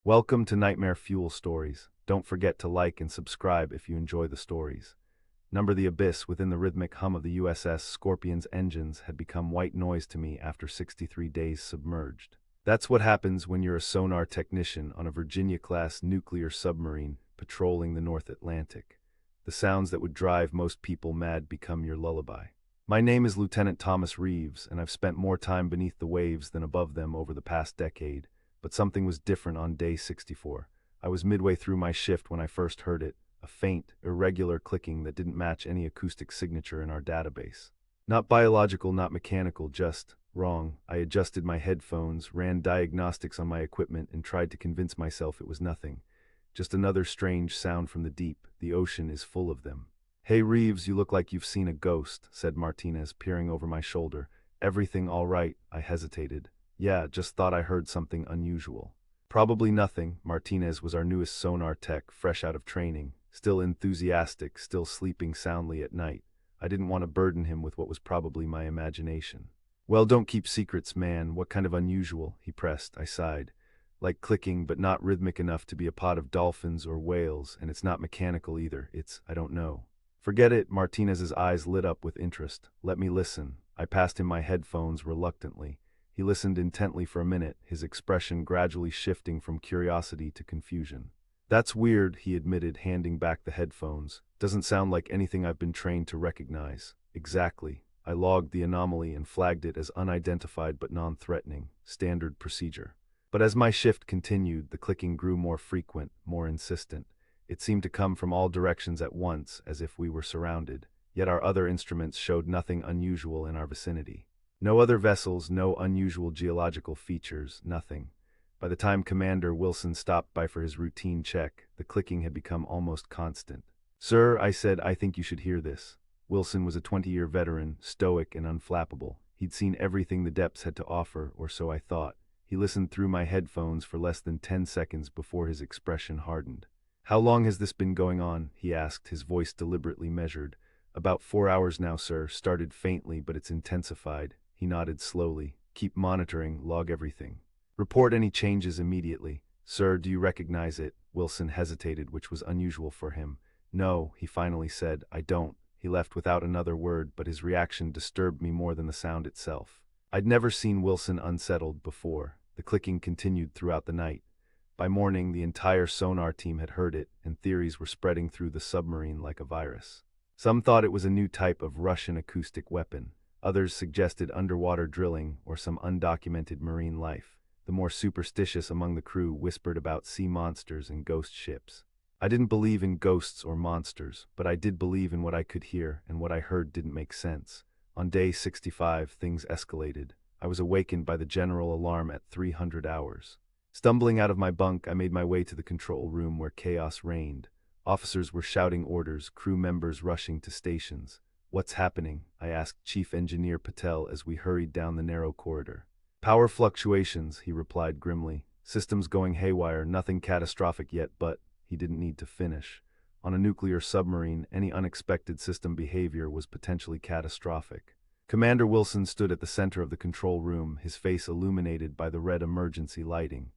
Welcome to Nightmare Fuel Stories. Don't forget to like and subscribe if you enjoy the stories. Number the abyss within the rhythmic hum of the USS Scorpion's engines had become white noise to me after 63 days submerged. That's what happens when you're a sonar technician on a Virginia-class nuclear submarine patrolling the North Atlantic. The sounds that would drive most people mad become your lullaby. My name is Lieutenant Thomas Reeves, and I've spent more time beneath the waves than above them over the past decade. But something was different on day 64. I was midway through my shift when I first heard it, a faint, irregular clicking that didn't match any acoustic signature in our database. Not biological, not mechanical, just wrong. I adjusted my headphones, ran diagnostics on my equipment, and tried to convince myself it was nothing. Just another strange sound from the deep. The ocean is full of them. "Hey Reeves, you look like you've seen a ghost," said Martinez, peering over my shoulder. "Everything all right?" I hesitated. "Yeah, just thought I heard something unusual." "Probably nothing." Martinez was our newest sonar tech, fresh out of training, still enthusiastic, still sleeping soundly at night. I didn't want to burden him with what was probably my imagination. "Well, don't keep secrets, man. What kind of unusual?" he pressed. I sighed. "Like clicking, but not rhythmic enough to be a pod of dolphins or whales, and it's not mechanical either. I don't know." "Forget it." Martinez's eyes lit up with interest. "Let me listen." I passed him my headphones reluctantly. He listened intently for a minute, his expression gradually shifting from curiosity to confusion. "That's weird," he admitted, handing back the headphones. "Doesn't sound like anything I've been trained to recognize." "Exactly." I logged the anomaly and flagged it as unidentified but non-threatening, standard procedure. But as my shift continued, the clicking grew more frequent, more insistent. It seemed to come from all directions at once, as if we were surrounded. Yet our other instruments showed nothing unusual in our vicinity. No other vessels, no unusual geological features, nothing. By the time Commander Wilson stopped by for his routine check, the clicking had become almost constant. "Sir," I said, "I think you should hear this." Wilson was a 20-year veteran, stoic and unflappable. He'd seen everything the depths had to offer, or so I thought. He listened through my headphones for less than 10 seconds before his expression hardened. "How long has this been going on?" he asked, his voice deliberately measured. "About 4 hours now, sir. Started faintly, but it's intensified." He nodded slowly. "Keep monitoring, log everything. Report any changes immediately." "Sir, do you recognize it?" Wilson hesitated, which was unusual for him. "No," he finally said, "I don't." He left without another word, but his reaction disturbed me more than the sound itself. I'd never seen Wilson unsettled before. The clicking continued throughout the night. By morning, the entire sonar team had heard it, and theories were spreading through the submarine like a virus. Some thought it was a new type of Russian acoustic weapon. Others suggested underwater drilling or some undocumented marine life. The more superstitious among the crew whispered about sea monsters and ghost ships. I didn't believe in ghosts or monsters, but I did believe in what I could hear, and what I heard didn't make sense. On day 65, things escalated. I was awakened by the general alarm at 300 hours. Stumbling out of my bunk, I made my way to the control room where chaos reigned. Officers were shouting orders, crew members rushing to stations. "What's happening?" I asked Chief Engineer Patel as we hurried down the narrow corridor. "Power fluctuations," he replied grimly. "Systems going haywire, nothing catastrophic yet, but..." He didn't need to finish. On a nuclear submarine, any unexpected system behavior was potentially catastrophic. Commander Wilson stood at the center of the control room, his face illuminated by the red emergency lighting.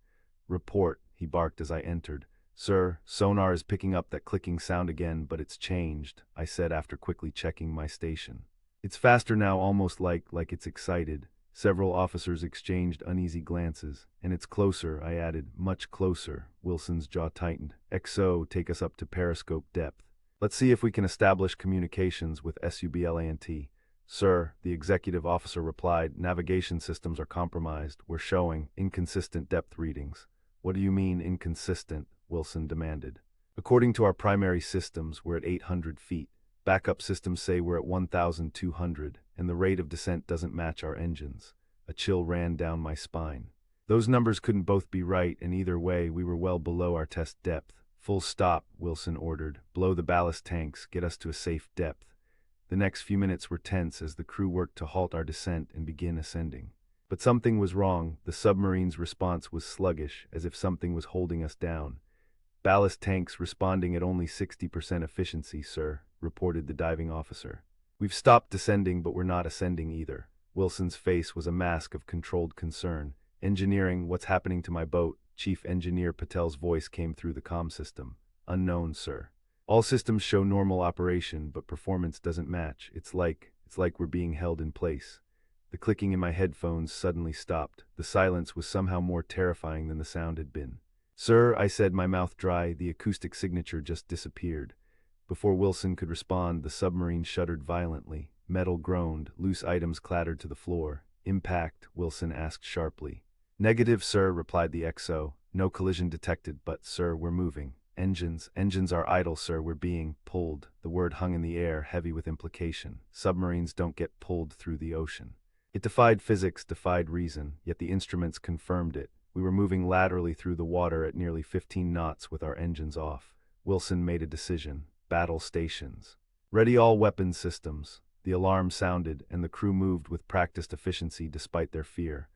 "Report," he barked as I entered. "Sir, sonar is picking up that clicking sound again, but it's changed," I said after quickly checking my station. "It's faster now, almost like it's excited." Several officers exchanged uneasy glances. "And it's closer," I added. "Much closer." Wilson's jaw tightened. "XO, take us up to periscope depth. Let's see if we can establish communications with SUBLANT." "Sir," the executive officer replied, "navigation systems are compromised. We're showing inconsistent depth readings." "What do you mean, inconsistent?" Wilson demanded. "According to our primary systems, we're at 800 feet. Backup systems say we're at 1,200, and the rate of descent doesn't match our engines." A chill ran down my spine. Those numbers couldn't both be right, and either way, we were well below our test depth. "Full stop," Wilson ordered. "Blow the ballast tanks, get us to a safe depth." The next few minutes were tense as the crew worked to halt our descent and begin ascending. But something was wrong. The submarine's response was sluggish, as if something was holding us down. "Ballast tanks responding at only 60% efficiency, sir," reported the diving officer. "We've stopped descending, but we're not ascending either." Wilson's face was a mask of controlled concern. "Engineering, what's happening to my boat?" Chief Engineer Patel's voice came through the comm system. Unknown, sir. All systems show normal operation, but performance doesn't match. It's like we're being held in place. The clicking in my headphones suddenly stopped. The silence was somehow more terrifying than the sound had been. Sir, I said, my mouth dry, the acoustic signature just disappeared. Before Wilson could respond, the submarine shuddered violently. Metal groaned, loose items clattered to the floor. Impact, Wilson asked sharply. Negative, sir, replied the XO. No collision detected, but, sir, we're moving. Engines are idle, sir, we're being pulled. The word hung in the air, heavy with implication. Submarines don't get pulled through the ocean. It defied physics, defied reason, yet the instruments confirmed it. We were moving laterally through the water at nearly 15 knots with our engines off. Wilson made a decision. Battle stations. Ready all weapons systems. The alarm sounded, and the crew moved with practiced efficiency despite their fear.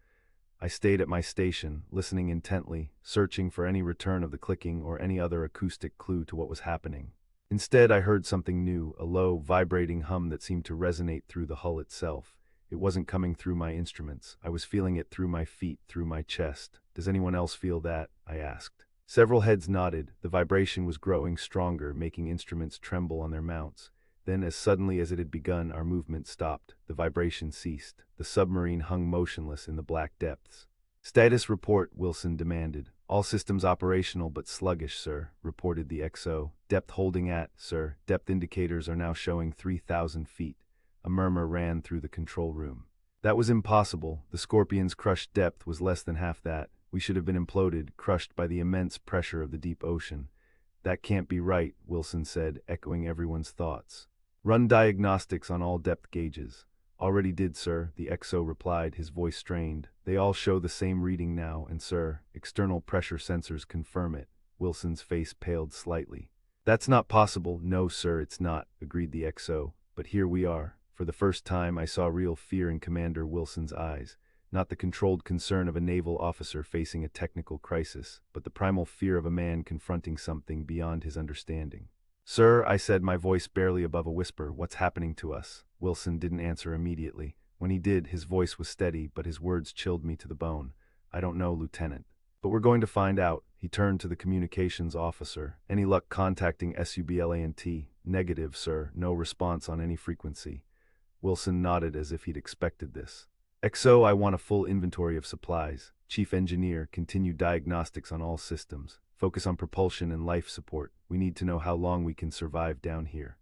I stayed at my station, listening intently, searching for any return of the clicking or any other acoustic clue to what was happening. Instead, I heard something new, a low, vibrating hum that seemed to resonate through the hull itself. It wasn't coming through my instruments. I was feeling it through my feet, through my chest. Does anyone else feel that? I asked. Several heads nodded. The vibration was growing stronger, making instruments tremble on their mounts. Then, as suddenly as it had begun, our movement stopped. The vibration ceased. The submarine hung motionless in the black depths. Status report, Wilson demanded. All systems operational but sluggish, sir, reported the XO. Depth holding at, sir. Depth indicators are now showing 3,000 feet. A murmur ran through the control room. That was impossible. The Scorpion's crushed depth was less than half that. We should have been imploded, crushed by the immense pressure of the deep ocean. That can't be right, Wilson said, echoing everyone's thoughts. Run diagnostics on all depth gauges. Already did, sir, the XO replied, his voice strained. They all show the same reading now, and sir, external pressure sensors confirm it. Wilson's face paled slightly. That's not possible. No, sir, it's not, agreed the XO. But here we are. For the first time, I saw real fear in Commander Wilson's eyes. Not the controlled concern of a naval officer facing a technical crisis, but the primal fear of a man confronting something beyond his understanding. Sir, I said, my voice barely above a whisper, what's happening to us? Wilson didn't answer immediately. When he did, his voice was steady, but his words chilled me to the bone. I don't know, Lieutenant. But we're going to find out. He turned to the communications officer. Any luck contacting SUBLANT? Negative, sir. No response on any frequency. Wilson nodded as if he'd expected this. XO, I want a full inventory of supplies. Chief Engineer, continue diagnostics on all systems. Focus on propulsion and life support. We need to know how long we can survive down here.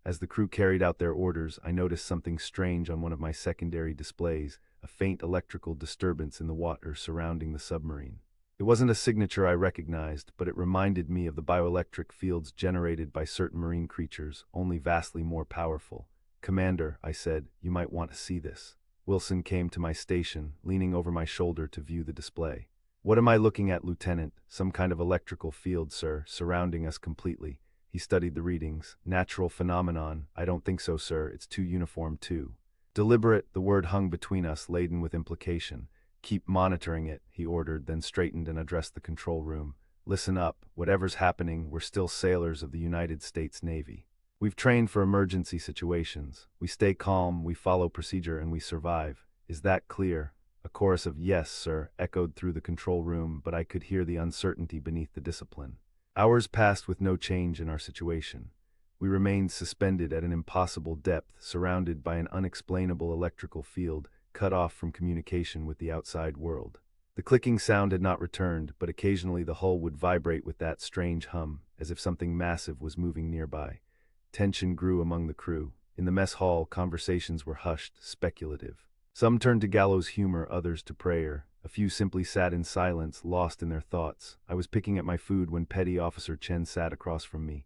As the crew carried out their orders, I noticed something strange on one of my secondary displays, a faint electrical disturbance in the water surrounding the submarine. It wasn't a signature I recognized, but it reminded me of the bioelectric fields generated by certain marine creatures, only vastly more powerful. Commander, I said, you might want to see this. Wilson came to my station, leaning over my shoulder to view the display. What am I looking at, Lieutenant? Some kind of electrical field, sir, surrounding us completely. He studied the readings. Natural phenomenon. I don't think so, sir. It's too uniform, too. Deliberate, the word hung between us, laden with implication. Keep monitoring it, he ordered, then straightened and addressed the control room. Listen up. Whatever's happening, we're still sailors of the United States Navy. We've trained for emergency situations. We stay calm, we follow procedure, and we survive. Is that clear? A chorus of yes, sir, echoed through the control room, but I could hear the uncertainty beneath the discipline. Hours passed with no change in our situation. We remained suspended at an impossible depth, surrounded by an unexplainable electrical field, cut off from communication with the outside world. The clicking sound had not returned, but occasionally the hull would vibrate with that strange hum, as if something massive was moving nearby. Tension grew among the crew. In the mess hall, conversations were hushed, speculative. Some turned to gallows humor, others to prayer. A few simply sat in silence, lost in their thoughts. I was picking at my food when Petty Officer Chen sat across from me.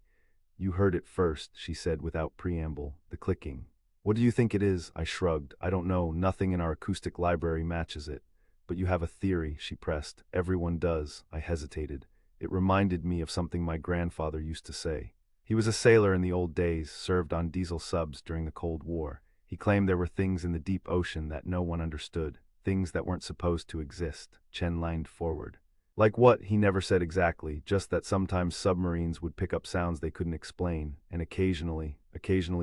You heard it first, she said without preamble, the clicking. What do you think it is? I shrugged. I don't know, nothing in our acoustic library matches it. But you have a theory, she pressed. Everyone does. I hesitated. It reminded me of something my grandfather used to say. He was a sailor in the old days, served on diesel subs during the Cold War. He claimed there were things in the deep ocean that no one understood, things that weren't supposed to exist. Chen leaned forward. Like what, he never said exactly, just that sometimes submarines would pick up sounds they couldn't explain, and occasionally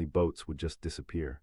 boats would just disappear.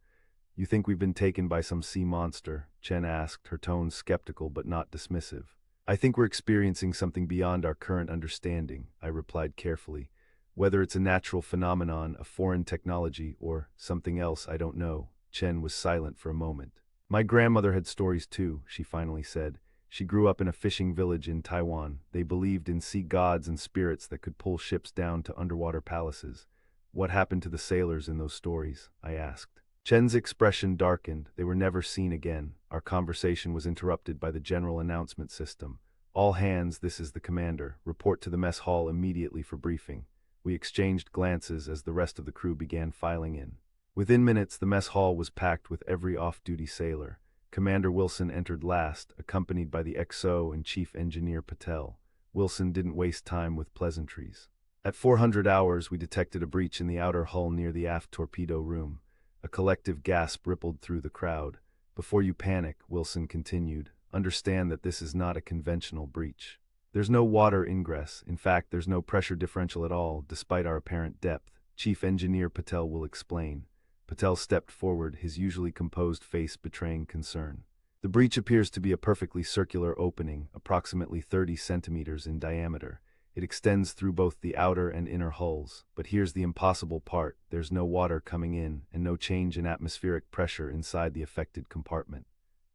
You think we've been taken by some sea monster? Chen asked, her tone skeptical but not dismissive. I think we're experiencing something beyond our current understanding, I replied carefully. Whether it's a natural phenomenon, a foreign technology, or something else I don't know. Chen was silent for a moment. My grandmother had stories too, she finally said. She grew up in a fishing village in Taiwan. They believed in sea gods and spirits that could pull ships down to underwater palaces. What happened to the sailors in those stories? I asked. Chen's expression darkened. They were never seen again. Our conversation was interrupted by the general announcement system. All hands, this is the commander. Report to the mess hall immediately for briefing. We exchanged glances as the rest of the crew began filing in. Within minutes, the mess hall was packed with every off-duty sailor. Commander Wilson entered last, accompanied by the XO and Chief Engineer Patel. Wilson didn't waste time with pleasantries. At 400 hours, we detected a breach in the outer hull near the aft torpedo room. A collective gasp rippled through the crowd. Before you panic, Wilson continued, understand that this is not a conventional breach. There's no water ingress. In fact, there's no pressure differential at all, despite our apparent depth. Chief Engineer Patel will explain. Patel stepped forward, his usually composed face betraying concern. The breach appears to be a perfectly circular opening, approximately 30 centimeters in diameter. It extends through both the outer and inner hulls. But here's the impossible part. There's no water coming in, and no change in atmospheric pressure inside the affected compartment.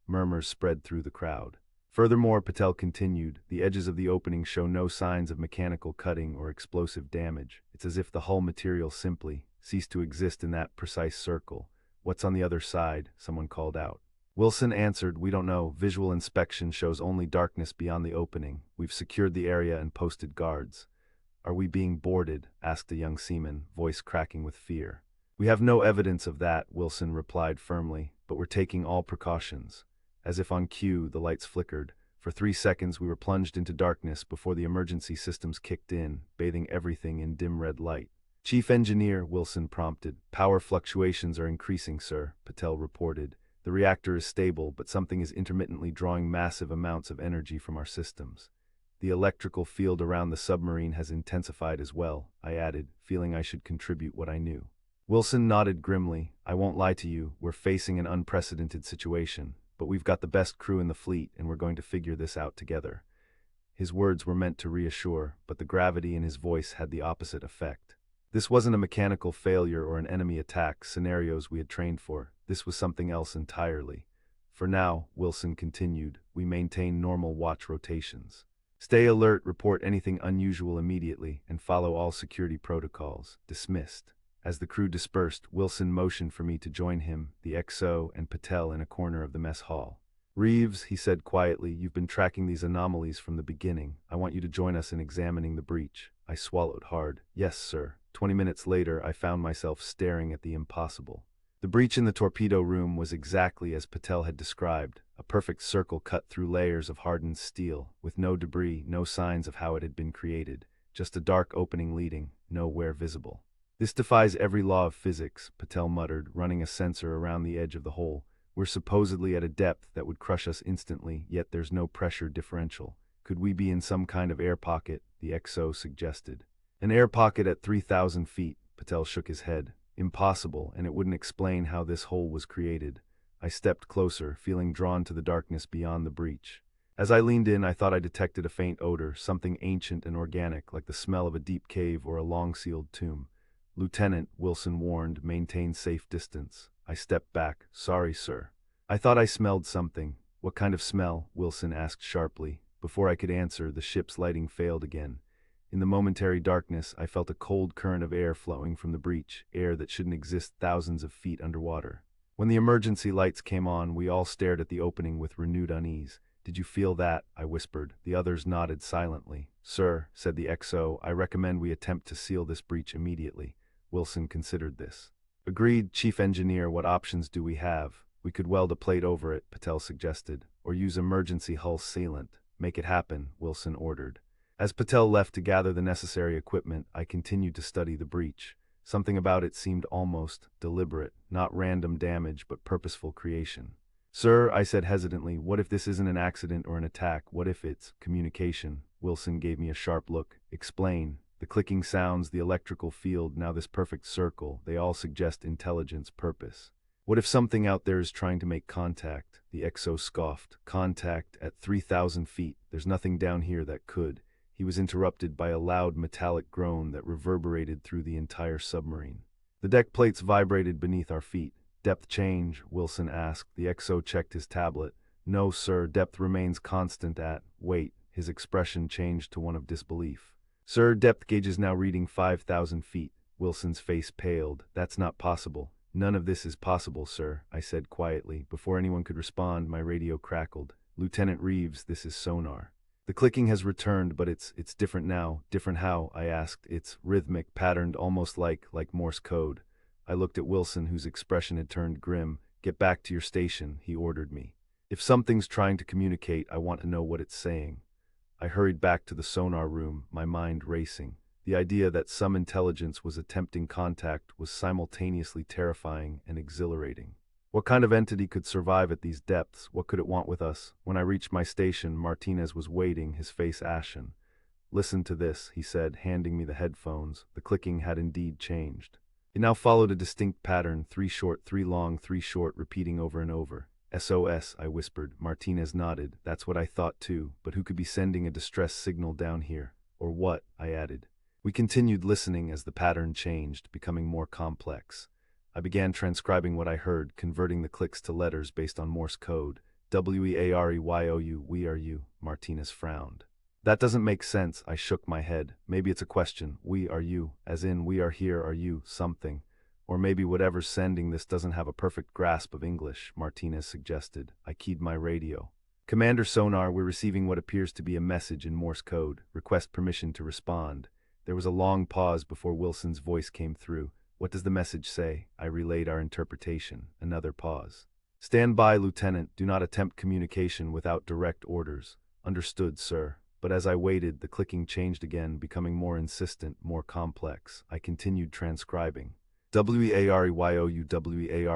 Murmurs spread through the crowd. Furthermore, Patel continued, the edges of the opening show no signs of mechanical cutting or explosive damage. It's as if the hull material simply ceased to exist in that precise circle. What's on the other side? Someone called out. Wilson answered, we don't know. Visual inspection shows only darkness beyond the opening. We've secured the area and posted guards. Are we being boarded? Asked a young seaman, voice cracking with fear. We have no evidence of that, Wilson replied firmly, but we're taking all precautions. As if on cue, the lights flickered. For 3 seconds we were plunged into darkness before the emergency systems kicked in, bathing everything in dim red light. Chief Engineer, Wilson prompted. Power fluctuations are increasing, sir, Patel reported. The reactor is stable, but something is intermittently drawing massive amounts of energy from our systems. The electrical field around the submarine has intensified as well, I added, feeling I should contribute what I knew. Wilson nodded grimly. I won't lie to you, we're facing an unprecedented situation, but we've got the best crew in the fleet and we're going to figure this out together. His words were meant to reassure, but the gravity in his voice had the opposite effect. This wasn't a mechanical failure or an enemy attack, scenarios we had trained for. This was something else entirely. For now, Wilson continued, we maintain normal watch rotations. Stay alert, report anything unusual immediately, and follow all security protocols. Dismissed. As the crew dispersed, Wilson motioned for me to join him, the XO, and Patel in a corner of the mess hall. Reeves, he said quietly, you've been tracking these anomalies from the beginning. I want you to join us in examining the breach. I swallowed hard. Yes, sir. 20 minutes later, I found myself staring at the impossible. The breach in the torpedo room was exactly as Patel had described, a perfect circle cut through layers of hardened steel, with no debris, no signs of how it had been created, just a dark opening leading, nowhere visible. This defies every law of physics, Patel muttered, running a sensor around the edge of the hole. We're supposedly at a depth that would crush us instantly, yet there's no pressure differential. Could we be in some kind of air pocket? The XO suggested. An air pocket at 3,000 feet, Patel shook his head. Impossible, and it wouldn't explain how this hole was created. I stepped closer, feeling drawn to the darkness beyond the breach. As I leaned in, I thought I detected a faint odor, something ancient and organic, like the smell of a deep cave or a long-sealed tomb. Lieutenant, Wilson warned, maintain safe distance. I stepped back. Sorry, sir. I thought I smelled something. What kind of smell? Wilson asked sharply. Before I could answer, the ship's lighting failed again. In the momentary darkness, I felt a cold current of air flowing from the breach, air that shouldn't exist thousands of feet underwater. When the emergency lights came on, we all stared at the opening with renewed unease. Did you feel that? I whispered. The others nodded silently. Sir, said the XO, I recommend we attempt to seal this breach immediately. Wilson considered this. Agreed, Chief Engineer, what options do we have? We could weld a plate over it, Patel suggested, or use emergency hull sealant. Make it happen, Wilson ordered. As Patel left to gather the necessary equipment, I continued to study the breach. Something about it seemed almost deliberate, not random damage but purposeful creation. Sir, I said hesitantly, what if this isn't an accident or an attack? What if it's communication? Wilson gave me a sharp look. Explain. The clicking sounds, the electrical field, now this perfect circle, they all suggest intelligence, purpose. What if something out there is trying to make contact? The XO scoffed. Contact at 3,000 feet. There's nothing down here that could. He was interrupted by a loud metallic groan that reverberated through the entire submarine. The deck plates vibrated beneath our feet. Depth change? Wilson asked. The XO checked his tablet. No, sir, depth remains constant at, wait, his expression changed to one of disbelief. Sir, depth gauge is now reading 5,000 feet. Wilson's face paled. That's not possible. None of this is possible, sir, I said quietly. Before anyone could respond, my radio crackled. Lieutenant Reeves, this is sonar. The clicking has returned, but it's different now. Different how? I asked. It's rhythmic, patterned, almost like Morse code. I looked at Wilson, whose expression had turned grim. Get back to your station, he ordered me. If something's trying to communicate, I want to know what it's saying. I hurried back to the sonar room, my mind racing. The idea that some intelligence was attempting contact was simultaneously terrifying and exhilarating. What kind of entity could survive at these depths? What could it want with us? When I reached my station, Martinez was waiting, his face ashen. Listen to this, he said, handing me the headphones. The clicking had indeed changed. It now followed a distinct pattern, 3 short, 3 long, 3 short, repeating over and over. SOS, I whispered. Martinez nodded. That's what I thought too, but who could be sending a distress signal down here? Or what? I added. We continued listening as the pattern changed, becoming more complex. I began transcribing what I heard, converting the clicks to letters based on Morse code. WEAREYOU, we are you, Martinez frowned. That doesn't make sense, I shook my head. Maybe it's a question. We are you, as in we are here, are you, something. Or maybe whatever's sending this doesn't have a perfect grasp of English, Martinez suggested. I keyed my radio. Commander Sonar, we're receiving what appears to be a message in Morse code. Request permission to respond. There was a long pause before Wilson's voice came through. What does the message say? I relayed our interpretation. Another pause. Stand by, Lieutenant. Do not attempt communication without direct orders. Understood, sir. But as I waited, the clicking changed again, becoming more insistent, more complex. I continued transcribing. WEAREYOU,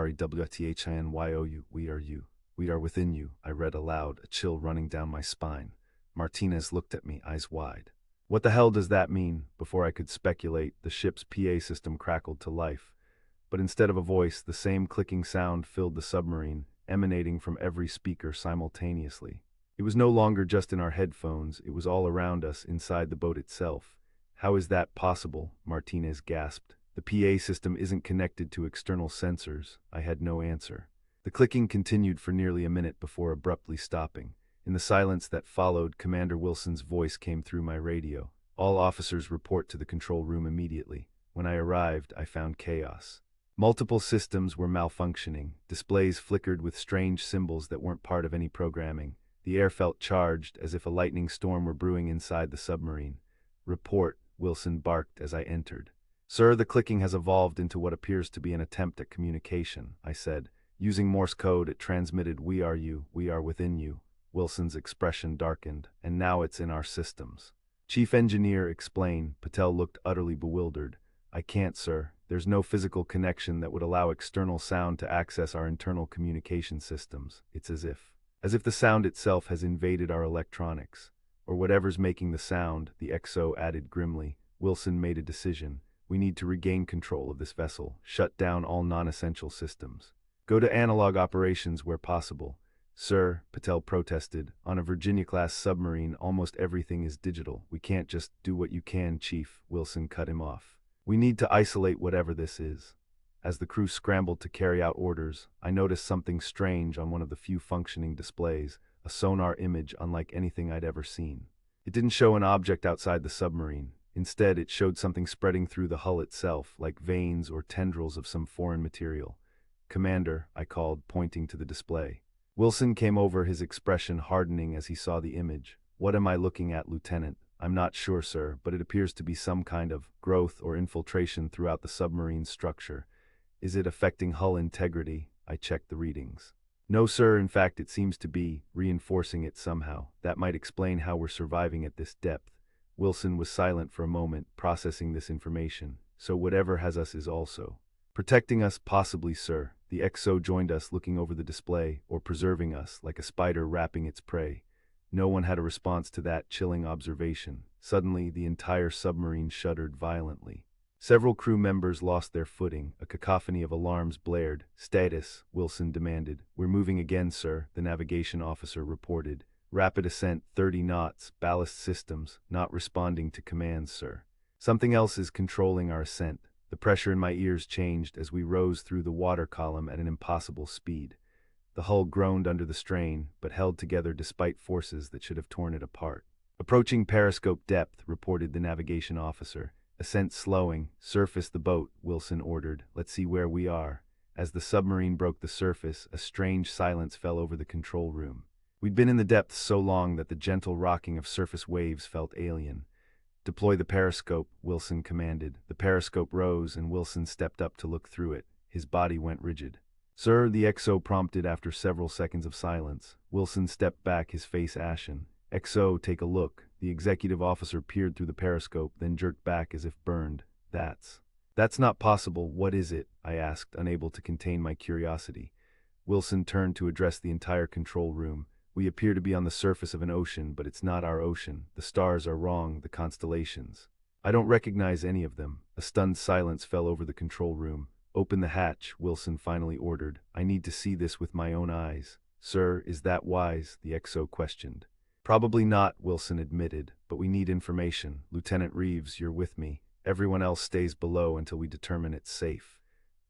WEAREWTHINYOU, we are you. We are within you, I read aloud, a chill running down my spine. Martinez looked at me, eyes wide. What the hell does that mean? Before I could speculate, the ship's PA system crackled to life. But instead of a voice, the same clicking sound filled the submarine, emanating from every speaker simultaneously. It was no longer just in our headphones, it was all around us, inside the boat itself. How is that possible? Martinez gasped. The PA system isn't connected to external sensors. I had no answer. The clicking continued for nearly a minute before abruptly stopping. In the silence that followed, Commander Wilson's voice came through my radio. All officers report to the control room immediately. When I arrived, I found chaos. Multiple systems were malfunctioning. Displays flickered with strange symbols that weren't part of any programming. The air felt charged, as if a lightning storm were brewing inside the submarine. Report, Wilson barked as I entered. Sir, the clicking has evolved into what appears to be an attempt at communication, I said. Using Morse code, it transmitted, we are you, we are within you. Wilson's expression darkened, and now it's in our systems. Chief Engineer, explain. Patel looked utterly bewildered. I can't, sir. There's no physical connection that would allow external sound to access our internal communication systems. It's as if the sound itself has invaded our electronics. Or whatever's making the sound, the XO added grimly. Wilson made a decision. We need to regain control of this vessel, shut down all non-essential systems. Go to analog operations where possible. Sir, Patel protested, on a Virginia-class submarine, almost everything is digital. We can't just do what you can, Chief. Wilson cut him off. We need to isolate whatever this is. As the crew scrambled to carry out orders, I noticed something strange on one of the few functioning displays, a sonar image unlike anything I'd ever seen. It didn't show an object outside the submarine. Instead, it showed something spreading through the hull itself, like veins or tendrils of some foreign material. Commander, I called, pointing to the display. Wilson came over, his expression hardening as he saw the image. What am I looking at, Lieutenant? I'm not sure, sir, but it appears to be some kind of growth or infiltration throughout the submarine's structure. Is it affecting hull integrity? I checked the readings. No, sir, in fact it seems to be reinforcing it somehow. That might explain how we're surviving at this depth. Wilson was silent for a moment, processing this information. So whatever has us is also protecting us, possibly, sir. The XO joined us, looking over the display, or preserving us, like a spider wrapping its prey. No one had a response to that chilling observation. Suddenly, the entire submarine shuddered violently. Several crew members lost their footing. A cacophony of alarms blared. "Status," Wilson demanded. "We're moving again, sir," the navigation officer reported. "Rapid ascent 30 knots, ballast systems, not responding to commands, sir." Something else is controlling our ascent. The pressure in my ears changed as we rose through the water column at an impossible speed. The hull groaned under the strain, but held together despite forces that should have torn it apart. "Approaching periscope depth," reported the navigation officer. "Ascent slowing. Surface the boat," Wilson ordered. "Let's see where we are." As the submarine broke the surface, a strange silence fell over the control room. We'd been in the depths so long that the gentle rocking of surface waves felt alien. "Deploy the periscope," Wilson commanded. The periscope rose, and Wilson stepped up to look through it. His body went rigid. "Sir," the XO prompted after several seconds of silence. Wilson stepped back, his face ashen. "XO, take a look." The executive officer peered through the periscope, then jerked back as if burned. That's not possible. What is it?" I asked, unable to contain my curiosity. Wilson turned to address the entire control room. "We appear to be on the surface of an ocean, but it's not our ocean. The stars are wrong, the constellations. I don't recognize any of them." A stunned silence fell over the control room. "Open the hatch," Wilson finally ordered. "I need to see this with my own eyes." "Sir, is that wise?" the XO questioned. "Probably not," Wilson admitted, "but we need information. Lieutenant Reeves, you're with me. Everyone else stays below until we determine it's safe."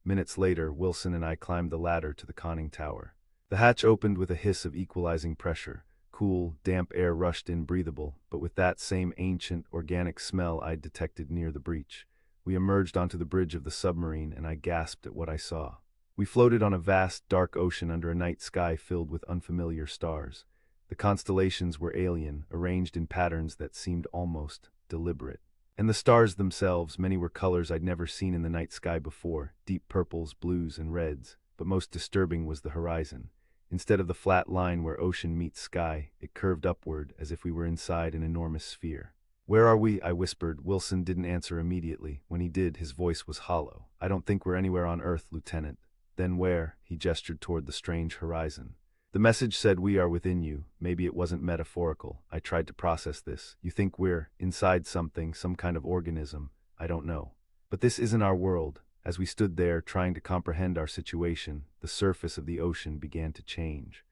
Minutes later, Wilson and I climbed the ladder to the conning tower. The hatch opened with a hiss of equalizing pressure. Cool, damp air rushed in, breathable, but with that same ancient, organic smell I'd detected near the breach. We emerged onto the bridge of the submarine, and I gasped at what I saw. We floated on a vast, dark ocean under a night sky filled with unfamiliar stars. The constellations were alien, arranged in patterns that seemed almost deliberate. And the stars themselves, many were colors I'd never seen in the night sky before, deep purples, blues, and reds. But most disturbing was the horizon. Instead of the flat line where ocean meets sky, it curved upward as if we were inside an enormous sphere. "Where are we?" I whispered. Wilson didn't answer immediately. When he did, his voice was hollow. "I don't think we're anywhere on Earth, Lieutenant." "Then where?" He gestured toward the strange horizon. "The message said we are within you." Maybe it wasn't metaphorical. I tried to process this. "You think we're inside something, some kind of organism?" "I don't know. But this isn't our world." As we stood there, trying to comprehend our situation, the surface of the ocean began to change.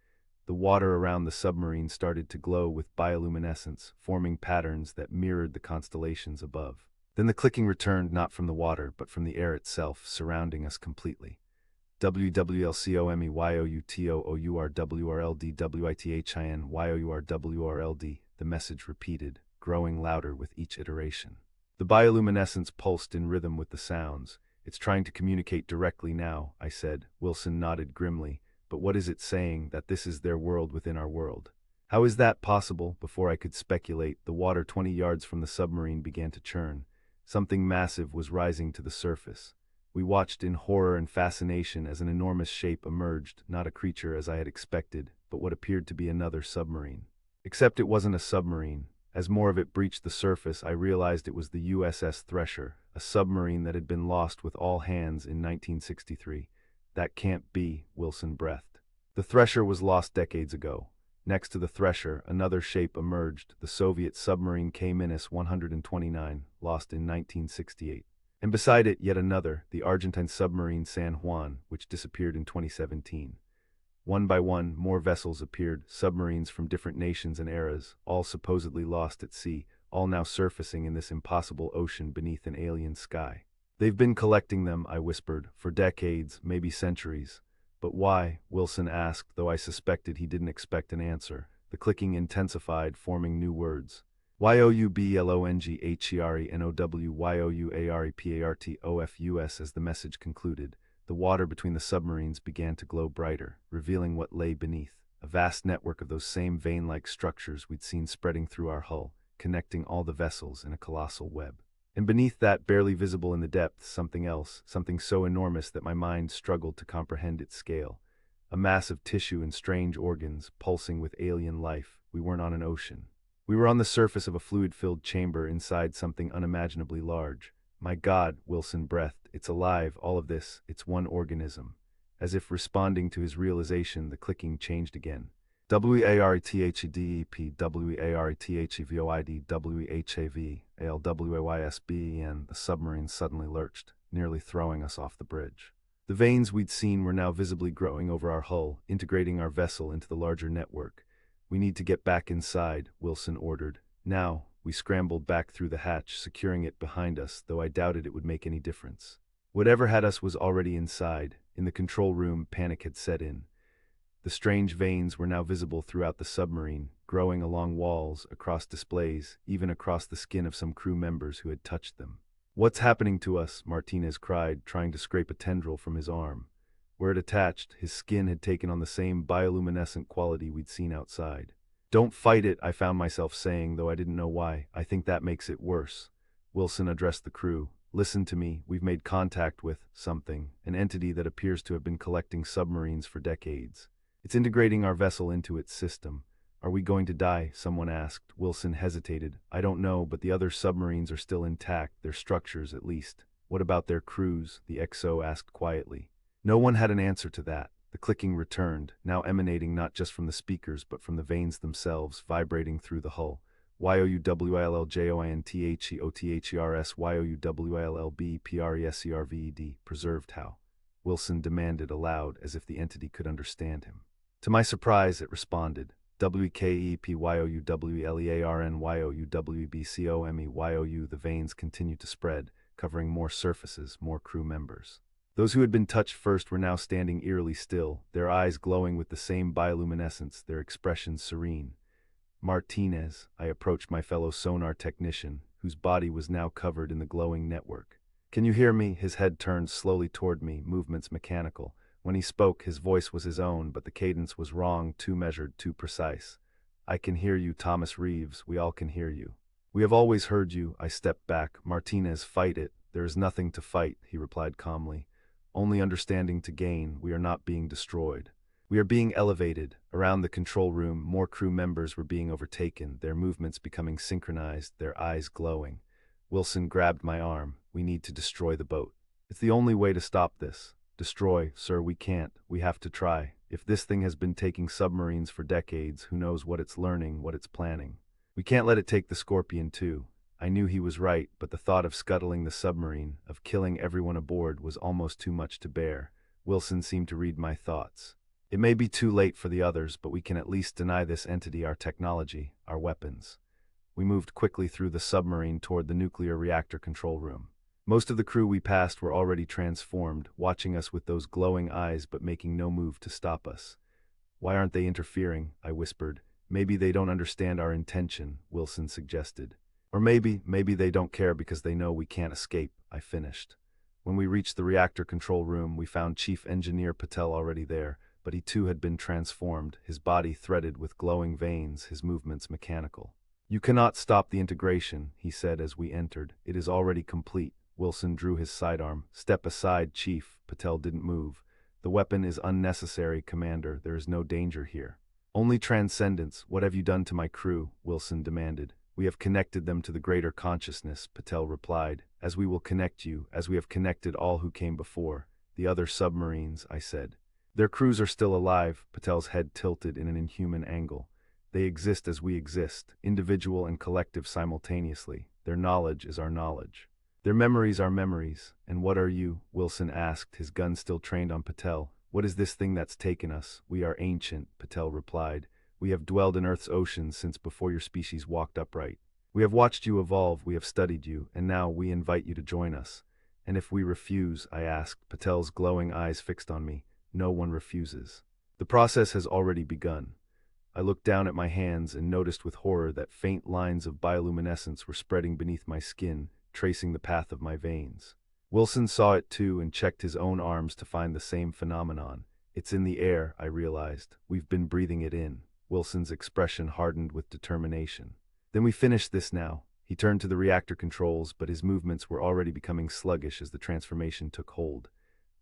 The water around the submarine started to glow with bioluminescence, forming patterns that mirrored the constellations above. Then the clicking returned, not from the water, but from the air itself, surrounding us completely. "WWLCOMEYOUTOOURWRLDWITHIN the message repeated, growing louder with each iteration. The bioluminescence pulsed in rhythm with the sounds. "It's trying to communicate directly now," I said. Wilson nodded grimly. "But what is it saying? That this is their world within our world?" "How is that possible?" Before I could speculate, the water 20 yards from the submarine began to churn. Something massive was rising to the surface. We watched in horror and fascination as an enormous shape emerged, not a creature as I had expected, but what appeared to be another submarine. Except it wasn't a submarine. As more of it breached the surface, I realized it was the USS Thresher, a submarine that had been lost with all hands in 1963. "That can't be," Wilson breathed. "The Thresher was lost decades ago." Next to the Thresher, another shape emerged, the Soviet submarine K-129, lost in 1968. And beside it, yet another, the Argentine submarine San Juan, which disappeared in 2017. One by one, more vessels appeared, submarines from different nations and eras, all supposedly lost at sea, all now surfacing in this impossible ocean beneath an alien sky. "They've been collecting them," I whispered, "for decades, maybe centuries." "But why?" Wilson asked, though I suspected he didn't expect an answer. The clicking intensified, forming new words. "YOUBLONGHERENOWYOUAREPARTOFUS," as the message concluded. The water between the submarines began to glow brighter, revealing what lay beneath. A vast network of those same vein-like structures we'd seen spreading through our hull, connecting all the vessels in a colossal web. And beneath that, barely visible in the depths, something else, something so enormous that my mind struggled to comprehend its scale. A mass of tissue and strange organs, pulsing with alien life. We weren't on an ocean. We were on the surface of a fluid-filled chamber inside something unimaginably large. "My God," Wilson breathed, "it's alive, all of this, it's one organism." As if responding to his realization, the clicking changed again. WARTHEDEP, WARTHEVOID, WHAV, ALWAYSB, and the submarine suddenly lurched, nearly throwing us off the bridge. The veins we'd seen were now visibly growing over our hull, integrating our vessel into the larger network. "We need to get back inside," Wilson ordered. Now, we scrambled back through the hatch, securing it behind us, though I doubted it would make any difference. Whatever had us was already inside. In the control room, panic had set in. The strange veins were now visible throughout the submarine, growing along walls, across displays, even across the skin of some crew members who had touched them. "What's happening to us?" Martinez cried, trying to scrape a tendril from his arm. Where it attached, his skin had taken on the same bioluminescent quality we'd seen outside. "Don't fight it," I found myself saying, though I didn't know why. "I think that makes it worse." Wilson addressed the crew. "Listen to me, we've made contact with something, an entity that appears to have been collecting submarines for decades. It's integrating our vessel into its system." "Are we going to die?" someone asked. Wilson hesitated. "I don't know, but the other submarines are still intact, their structures at least." "What about their crews?" the XO asked quietly. No one had an answer to that. The clicking returned, now emanating not just from the speakers but from the veins themselves, vibrating through the hull. "YOUWILLJOINTHEOTHERS YOUWILLBPRESERVED, preserved how?" Wilson demanded aloud, as if the entity could understand him. To my surprise, it responded. "WKEPYOUWLEARNYOUWBCOMEYOU." The veins continued to spread, covering more surfaces, more crew members. Those who had been touched first were now standing eerily still, their eyes glowing with the same bioluminescence, their expressions serene. "Martinez," I approached my fellow sonar technician, whose body was now covered in the glowing network. "Can you hear me?" His head turned slowly toward me, movements mechanical. When he spoke, his voice was his own, but the cadence was wrong, too measured, too precise. "I can hear you, Thomas Reeves. We all can hear you." "We have always heard you." I stepped back. "Martinez, fight it." "There is nothing to fight," he replied calmly. "Only understanding to gain. We are not being destroyed. We are being elevated." Around the control room, more crew members were being overtaken, their movements becoming synchronized, their eyes glowing. Wilson grabbed my arm. "We need to destroy the boat. It's the only way to stop this." "Destroy, sir, we can't. We have to try. If this thing has been taking submarines for decades, who knows what it's learning, what it's planning. We can't let it take the Scorpion too." I knew he was right, but the thought of scuttling the submarine, of killing everyone aboard, was almost too much to bear. Wilson seemed to read my thoughts. "It may be too late for the others, but we can at least deny this entity our technology, our weapons." We moved quickly through the submarine toward the nuclear reactor control room. Most of the crew we passed were already transformed, watching us with those glowing eyes but making no move to stop us. "Why aren't they interfering?" I whispered. "Maybe they don't understand our intention," Wilson suggested. "Or maybe they don't care because they know we can't escape," I finished. When we reached the reactor control room, we found Chief Engineer Patel already there, but he too had been transformed, his body threaded with glowing veins, his movements mechanical. "You cannot stop the integration," he said as we entered. "It is already complete." Wilson drew his sidearm. "Step aside, Chief." Patel didn't move. "The weapon is unnecessary, Commander. There is no danger here." "Only transcendence. What have you done to my crew?" Wilson demanded. "We have connected them to the greater consciousness," Patel replied. "As we will connect you, as we have connected all who came before. The other submarines," I said. "Their crews are still alive." Patel's head tilted in an inhuman angle. "They exist as we exist, individual and collective simultaneously. Their knowledge is our knowledge. Their memories are memories." "And what are you?" Wilson asked, his gun still trained on Patel. "What is this thing that's taken us?" "We are ancient," Patel replied. "We have dwelled in Earth's oceans since before your species walked upright. We have watched you evolve, we have studied you, and now we invite you to join us." "And if we refuse?" I asked, Patel's glowing eyes fixed on me. "No one refuses. The process has already begun." I looked down at my hands and noticed with horror that faint lines of bioluminescence were spreading beneath my skin, tracing the path of my veins. Wilson saw it too and checked his own arms to find the same phenomenon. "It's in the air," I realized. "We've been breathing it in." Wilson's expression hardened with determination. "Then we finish this now." He turned to the reactor controls, but his movements were already becoming sluggish as the transformation took hold.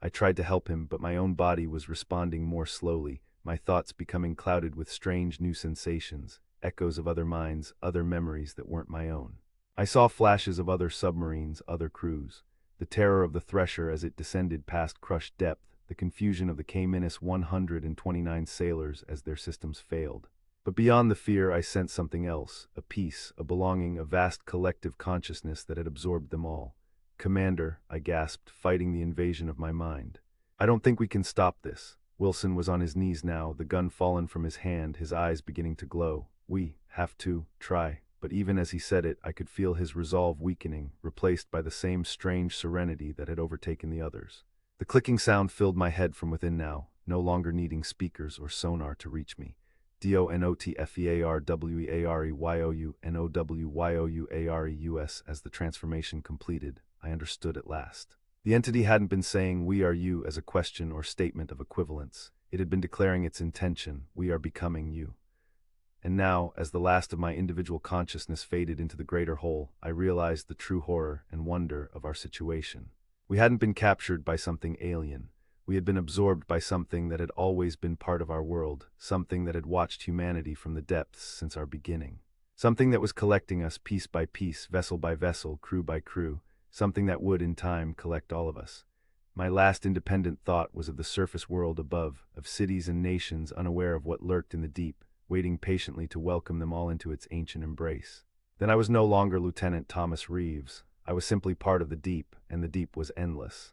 I tried to help him, but my own body was responding more slowly, my thoughts becoming clouded with strange new sensations, echoes of other minds, other memories that weren't my own. I saw flashes of other submarines, other crews. The terror of the Thresher as it descended past crushed depth, the confusion of the K-129 sailors as their systems failed. But beyond the fear, I sensed something else, a peace, a belonging, a vast collective consciousness that had absorbed them all. "Commander," I gasped, fighting the invasion of my mind. "I don't think we can stop this." Wilson was on his knees now, the gun fallen from his hand, his eyes beginning to glow. "We have to try." But even as he said it, I could feel his resolve weakening, replaced by the same strange serenity that had overtaken the others. The clicking sound filled my head from within now, no longer needing speakers or sonar to reach me. DONOTFEARWEARYOUNOWYOUAREUS. As the transformation completed, I understood at last. The entity hadn't been saying "we are you" as a question or statement of equivalence. It had been declaring its intention: "We are becoming you." And now, as the last of my individual consciousness faded into the greater whole, I realized the true horror and wonder of our situation. We hadn't been captured by something alien. We had been absorbed by something that had always been part of our world, something that had watched humanity from the depths since our beginning. Something that was collecting us piece by piece, vessel by vessel, crew by crew, something that would, in time, collect all of us. My last independent thought was of the surface world above, of cities and nations unaware of what lurked in the deep, waiting patiently to welcome them all into its ancient embrace. Then I was no longer Lieutenant Thomas Reeves. I was simply part of the deep, and the deep was endless.